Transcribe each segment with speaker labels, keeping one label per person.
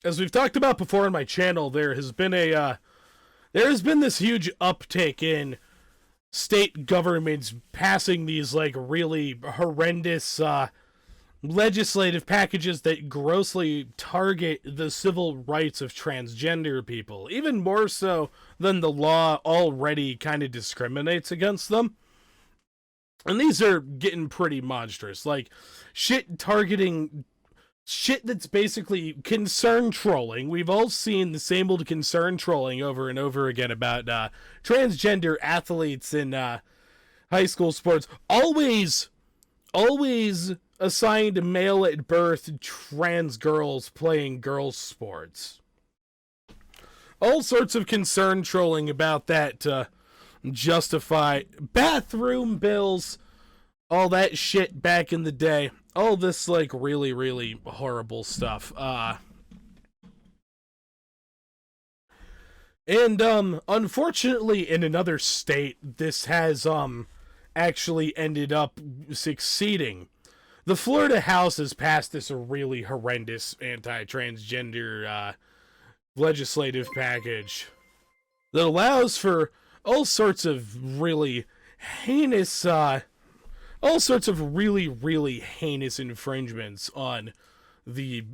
Speaker 1: as we've talked about before on my channel, there has been this huge uptick in state governments passing these like really horrendous legislative packages that grossly target the civil rights of transgender people, even more so than the law already kind of discriminates against them. And these are getting pretty monstrous, like shit targeting shit that's basically concern trolling. We've all seen the same old concern trolling over and over again about transgender athletes in high school sports. Always assigned male at birth trans girls playing girls sports. All sorts of concern trolling about that to justify bathroom bills, all that shit back in the day. All this like really, really horrible stuff. And unfortunately in another state, this has actually ended up succeeding. The Florida House has passed this really horrendous anti-transgender legislative package that allows for all sorts of really heinous really heinous infringements on the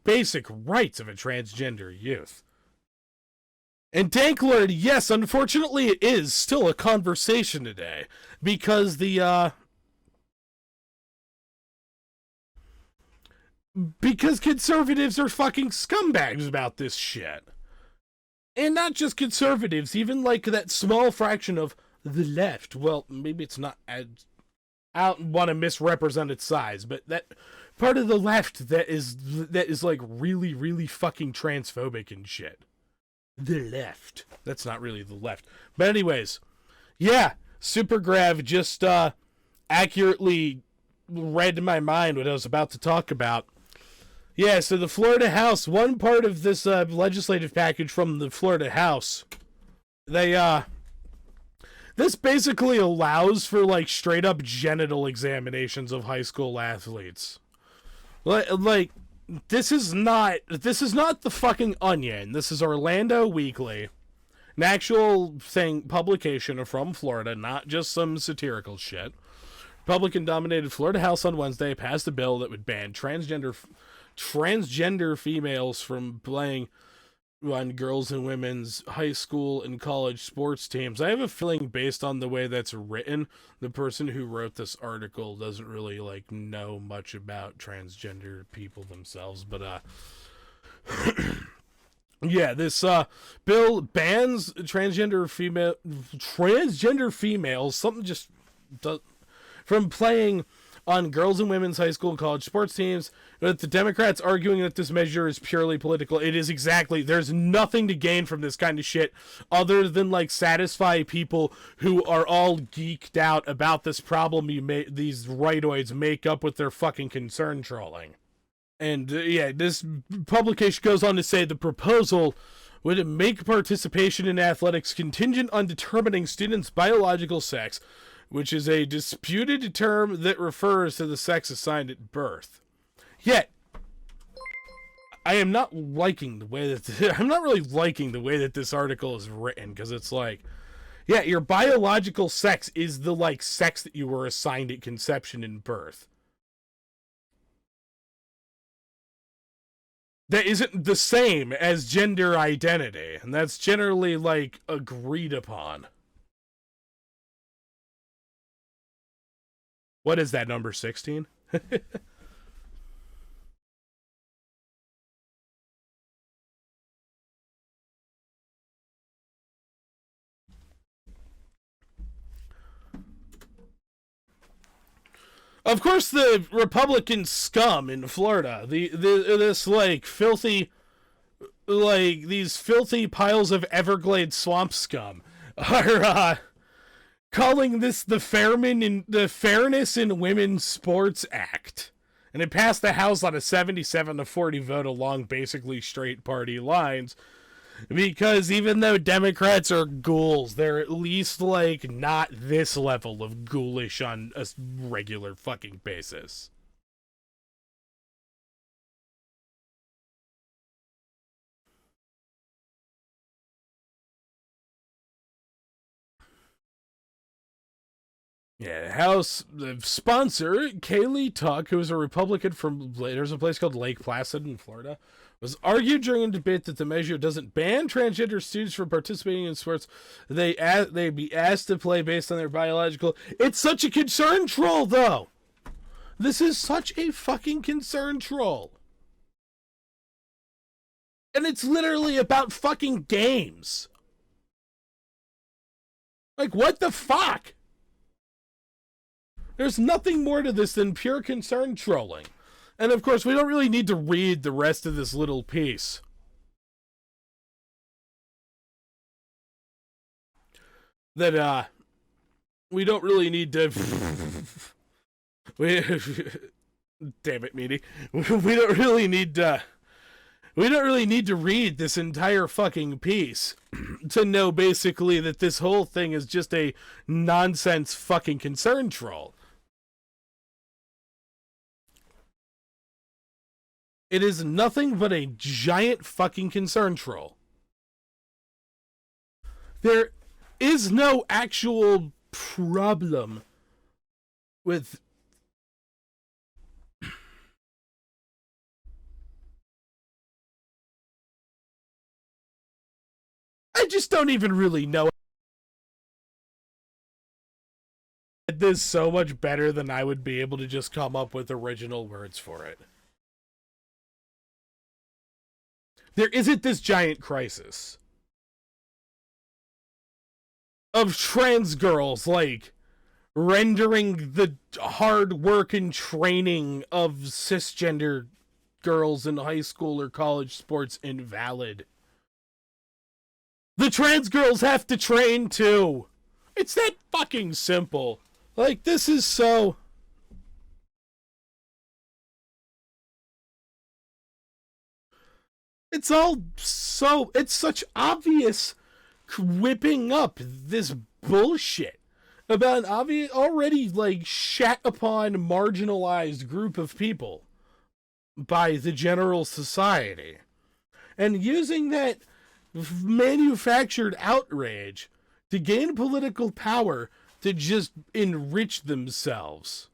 Speaker 1: basic rights of a transgender youth. And Tanklord, yes, unfortunately it is still a conversation today, because because conservatives are fucking scumbags about this shit. And not just conservatives, even like that small fraction of the left. Well, maybe it's not as... I don't want to misrepresent its size, but that part of the left that is like really, really fucking transphobic and shit. The left. That's not really the left. But anyways, yeah, Supergrav just accurately read my mind what I was about to talk about. Yeah, so the Florida House, one part of this legislative package from the Florida House, this basically allows for like straight up genital examinations of high school athletes. Like this is not the fucking Onion. This is Orlando Weekly, an actual publication from Florida, not just some satirical shit. Republican-dominated Florida House on Wednesday passed a bill that would ban transgender females from playing on girls and women's high school and college sports teams. I have a feeling, based on the way that's written, the person who wrote this article doesn't really like know much about transgender people themselves, but yeah, this bill bans transgender females, something just does, from playing on girls and women's high school and college sports teams. But the Democrats arguing that this measure is purely political. It is exactly. There's nothing to gain from this kind of shit other than like satisfy people who are all geeked out about this problem these rightoids make up with their fucking concern trolling. And yeah, this publication goes on to say the proposal would make participation in athletics contingent on determining students' biological sex, which is a disputed term that refers to the sex assigned at birth. Yet, I am not liking the way that I'm not really liking the way that this article is written, because it's like, yeah, your biological sex is the like sex that you were assigned at conception and birth. That isn't the same as gender identity, and that's generally like agreed upon. What is that, number 16? Of course, the Republican scum in Florida, this like filthy, like these filthy piles of Everglades swamp scum, are calling this the Fairness in Women's Sports Act, and it passed the House on a 77-40 vote along basically straight party lines. Because even though Democrats are ghouls, they're at least, like, not this level of ghoulish on a regular fucking basis. Yeah, House sponsor Kaylee Tuck, who is a Republican from there's a place called Lake Placid in Florida, was argued during a debate that the measure doesn't ban transgender students from participating in sports. They be asked to play based on their biological. It's such a concern troll, though. This is such a fucking concern troll. And it's literally about fucking games. Like, what the fuck? There's nothing more to this than pure concern trolling. And of course, we don't really need to read the rest of this little piece. That, we don't really need to... Damn it, Meaty. We don't really need to... We don't really need to read this entire fucking piece to know basically that this whole thing is just a nonsense fucking concern troll. It is nothing but a giant fucking concern troll. There is no actual problem with... I just don't even really know. This so much better than I would be able to just come up with original words for it. There isn't this giant crisis of trans girls, like, rendering the hard work and training of cisgender girls in high school or college sports invalid. The trans girls have to train too. It's that fucking simple. Like, this is so... It's all so... It's such obvious whipping up this bullshit about an obvious, already, like, shat upon marginalized group of people by the general society. And using that manufactured outrage to gain political power to just enrich themselves.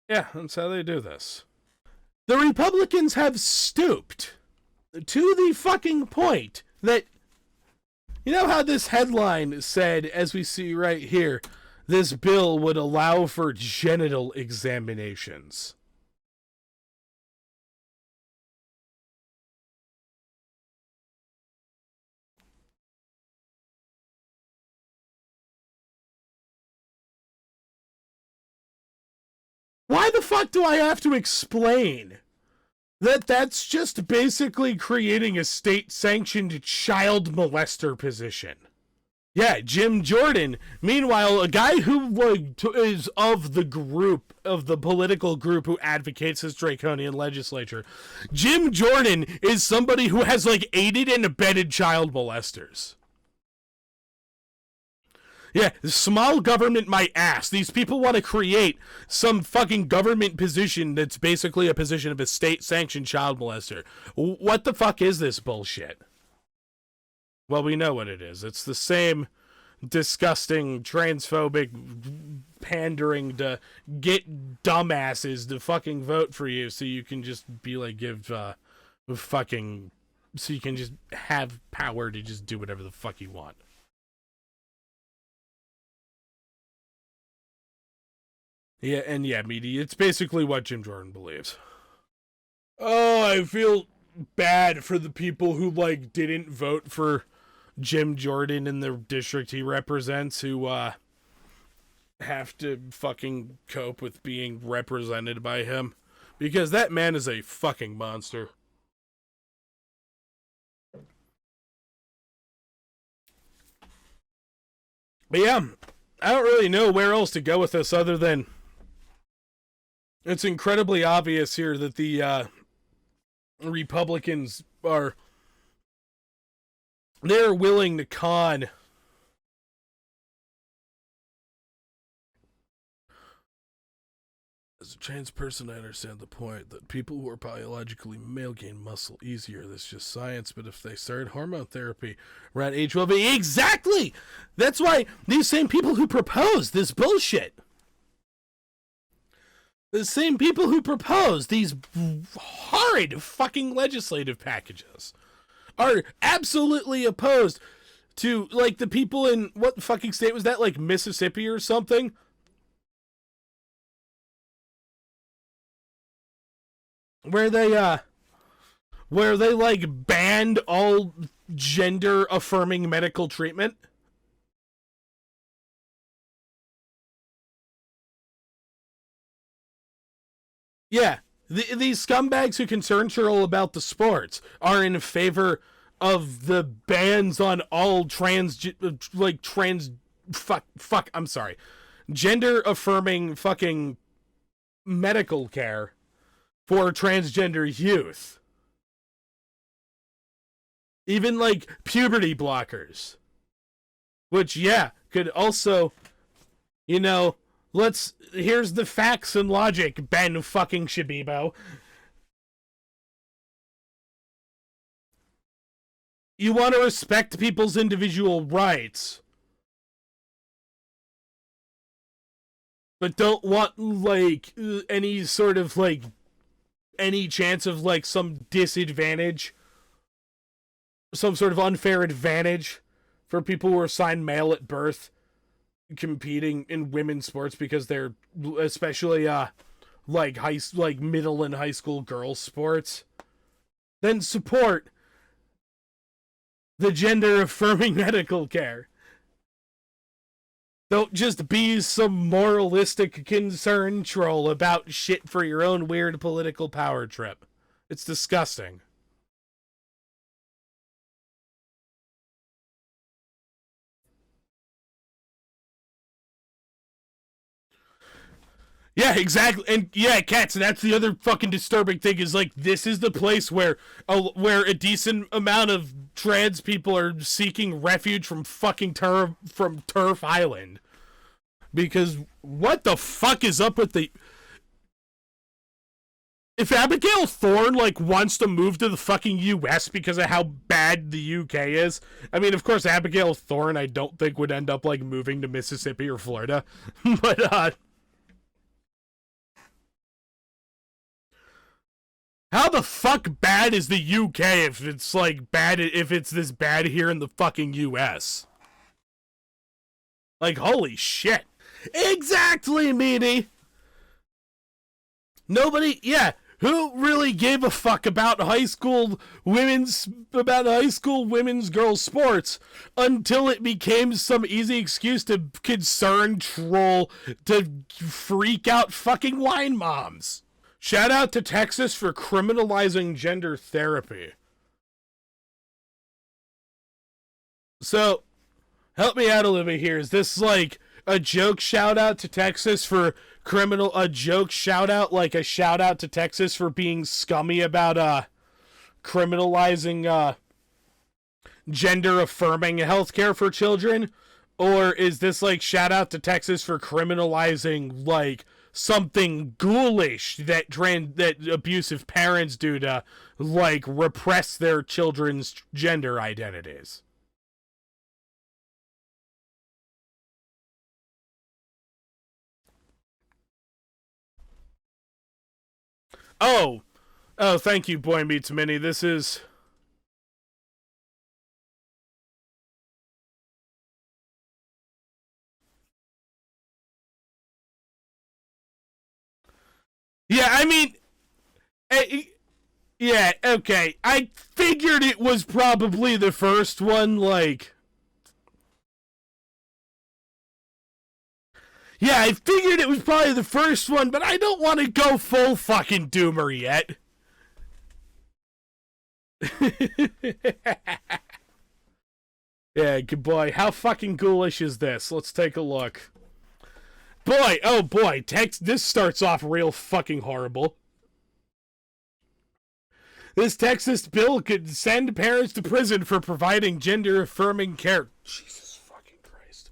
Speaker 1: Yeah, that's how they do this. The Republicans have stooped to the fucking point that, you know how this headline said, as we see right here, this bill would allow for genital examinations. Why the fuck do I have to explain that that's just basically creating a state-sanctioned child molester position? Yeah, Jim Jordan. Meanwhile, a guy who is of the group, of the political group who advocates this draconian legislature, Jim Jordan is somebody who has, like, aided and abetted child molesters. Yeah, small government my ass. These people want to create some fucking government position that's basically a position of a state-sanctioned child molester. What the fuck is this bullshit? Well, we know what it is. It's the same disgusting, transphobic pandering to get dumbasses to fucking vote for you so you can just be like, fucking... So you can just have power to just do whatever the fuck you want. Yeah, and yeah, Meaty, it's basically what Jim Jordan believes. Oh, I feel bad for the people who, like, didn't vote for Jim Jordan in the district he represents, who, have to fucking cope with being represented by him. Because that man is a fucking monster. But yeah, I don't really know where else to go with this other than... It's incredibly obvious here that the Republicans are... They're willing to con As a trans person, I understand the point that people who are biologically male gain muscle easier. That's just science. But if they started hormone therapy around age 12, exactly! That's why these same people who propose this bullshit, the same people who propose these horrid fucking legislative packages are absolutely opposed to, like, the people in, what fucking state was that, like, Mississippi or something? Where they, like, banned all gender-affirming medical treatment. Yeah, these scumbags who concern churl about the sports are in favor of the bans on all gender-affirming fucking medical care for transgender youth. Even, like, puberty blockers. Which, yeah, could also, you know, here's the facts and logic, Ben fucking Shabibo. You want to respect people's individual rights, but don't want, like, any sort of, like, any chance of, like, some disadvantage, some sort of unfair advantage for people who are assigned male at birth competing in women's sports because they're especially like middle and high school girls sports. Then support the gender affirming medical care. Don't just be some moralistic concern troll about shit for your own weird political power trip. It's disgusting. Yeah, exactly. And yeah, cats, that's the other fucking disturbing thing is, like, this is the place where a decent amount of trans people are seeking refuge from fucking Turf Island. Because what the fuck is up with the... If Abigail Thorne, like, wants to move to the fucking US because of how bad the UK is, I mean, of course, Abigail Thorne, I don't think would end up, like, moving to Mississippi or Florida. But, how the fuck bad is the UK if it's, like, bad, if it's this bad here in the fucking US? Like, holy shit. Exactly, meanie! Nobody, yeah, who really gave a fuck about high school women's girls sports until it became some easy excuse to concern troll to freak out fucking wine moms. Shout out to Texas for criminalizing gender therapy. So, help me out a little bit here. Is this like a joke shout out to Texas for a joke shout out, like a shout out to Texas for being scummy about criminalizing gender affirming healthcare for children? Or is this like shout out to Texas for criminalizing, like, something ghoulish that abusive parents do to, like, repress their children's gender identities? Oh, thank you, Boy Meets Minnie. This is... Yeah, I mean... yeah, okay. I figured it was probably the first one, like... Yeah, I figured it was probably the first one, but I don't want to go full fucking doomer yet. Yeah, good boy. How fucking ghoulish is this? Let's take a look. Boy, oh boy, this starts off real fucking horrible. This Texas bill could send parents to prison for providing gender-affirming care. Jesus fucking Christ.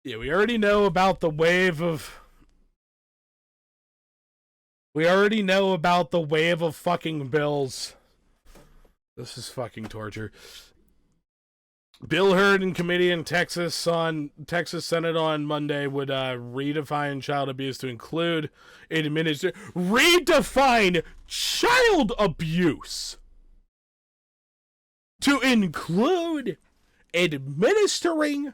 Speaker 1: Yeah, we already know about the wave of... We already know about the wave of fucking bills. This is fucking torture. Bill heard in committee in Texas Senate on Monday would redefine child abuse to include redefine child abuse to include administering,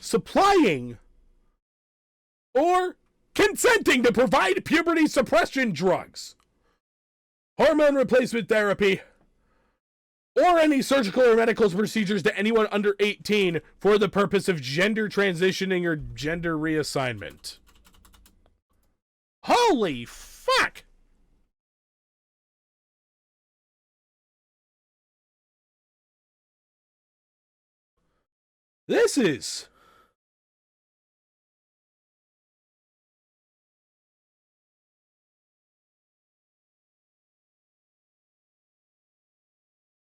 Speaker 1: supplying, or consenting to provide puberty suppression drugs, hormone replacement therapy, or any surgical or medical procedures to anyone under 18 for the purpose of gender transitioning or gender reassignment. Holy fuck! This is...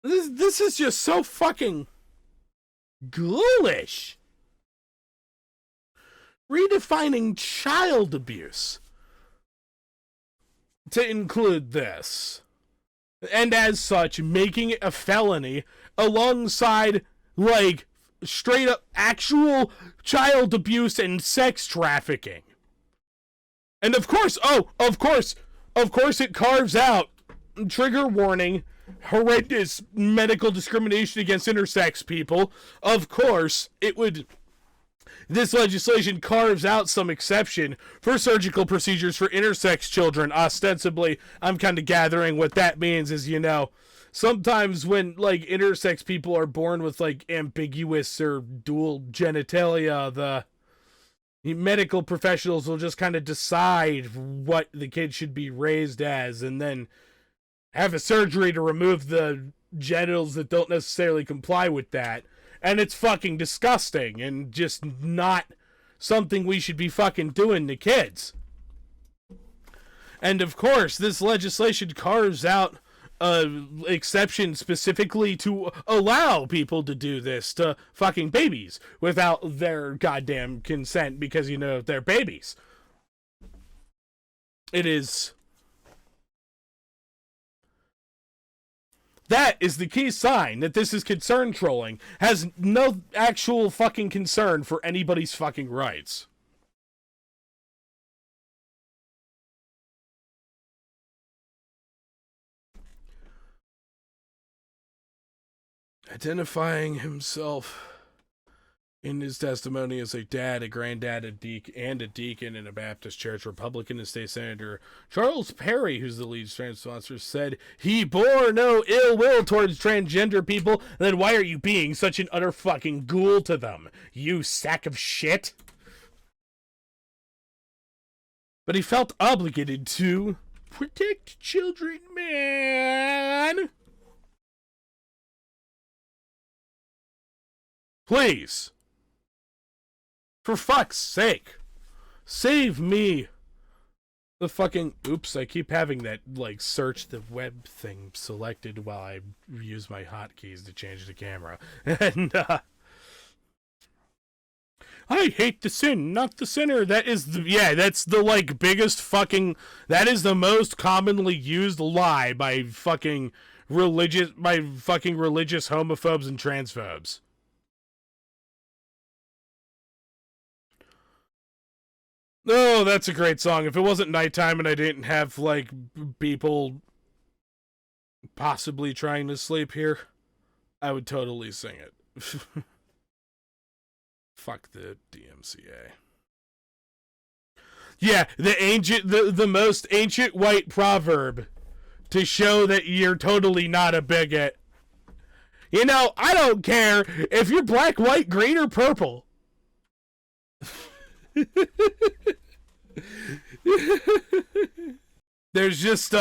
Speaker 1: This is just so fucking ghoulish. Redefining child abuse to include this. And as such, making it a felony alongside, like, straight up actual child abuse and sex trafficking. And of course it carves out, trigger warning, horrendous medical discrimination against intersex people. Of course, this legislation carves out some exception for surgical procedures for intersex children. Ostensibly, I'm kind of gathering what that means is, sometimes when, like, intersex people are born with, like, ambiguous or dual genitalia, the medical professionals will just kind of decide what the kid should be raised as and then have a surgery to remove the genitals that don't necessarily comply with that. And it's fucking disgusting and just not something we should be fucking doing to kids. And of course, this legislation carves out an exception specifically to allow people to do this to fucking babies without their goddamn consent because, they're babies. It is... That is the key sign that this is concern trolling. Has no actual fucking concern for anybody's fucking rights. Identifying himself in his testimony as a dad, a granddad, a deacon in a Baptist church, Republican and State Senator Charles Perry, who's the lead trans sponsor, said he bore no ill will towards transgender people. Then why are you being such an utter fucking ghoul to them, you sack of shit? But he felt obligated to protect children, man. Please. For fuck's sake. Save me. The fucking... Oops, I keep having that, like, search the web thing selected while I use my hotkeys to change the camera. And, I hate the sin, not the sinner. That is the... Yeah, that's the, like, biggest fucking... That is the most commonly used lie by fucking religious homophobes and transphobes. Oh, that's a great song. If it wasn't nighttime and I didn't have, like, people possibly trying to sleep here, I would totally sing it. Fuck the DMCA. Yeah, the most ancient white proverb to show that you're totally not a bigot. I don't care if you're black, white, green, or purple. There's just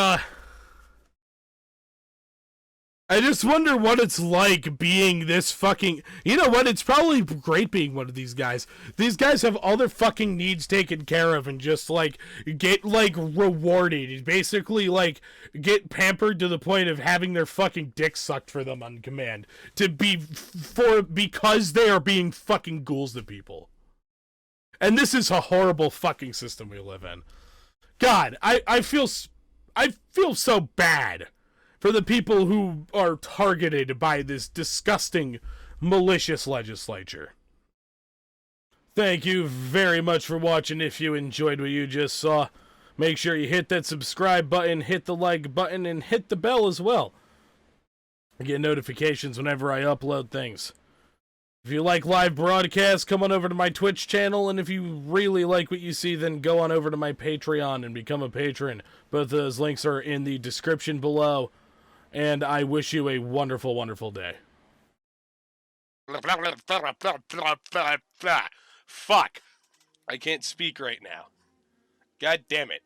Speaker 1: I just wonder what it's like being this fucking... You know what? It's probably great being one of these guys. These guys have all their fucking needs taken care of and just, like, get, like, rewarded. Basically, like, get pampered to the point of having their fucking dick sucked for them on command. Because they are being fucking ghouls to people. And this is a horrible fucking system we live in. God, I feel so bad for the people who are targeted by this disgusting, malicious legislature. Thank you very much for watching. If you enjoyed what you just saw, make sure you hit that subscribe button, hit the like button, and hit the bell as well. I get notifications whenever I upload things. If you like live broadcasts, come on over to my Twitch channel, and if you really like what you see, then go on over to my Patreon and become a patron. Both those links are in the description below. And I wish you a wonderful, wonderful day. Fuck. I can't speak right now. God damn it.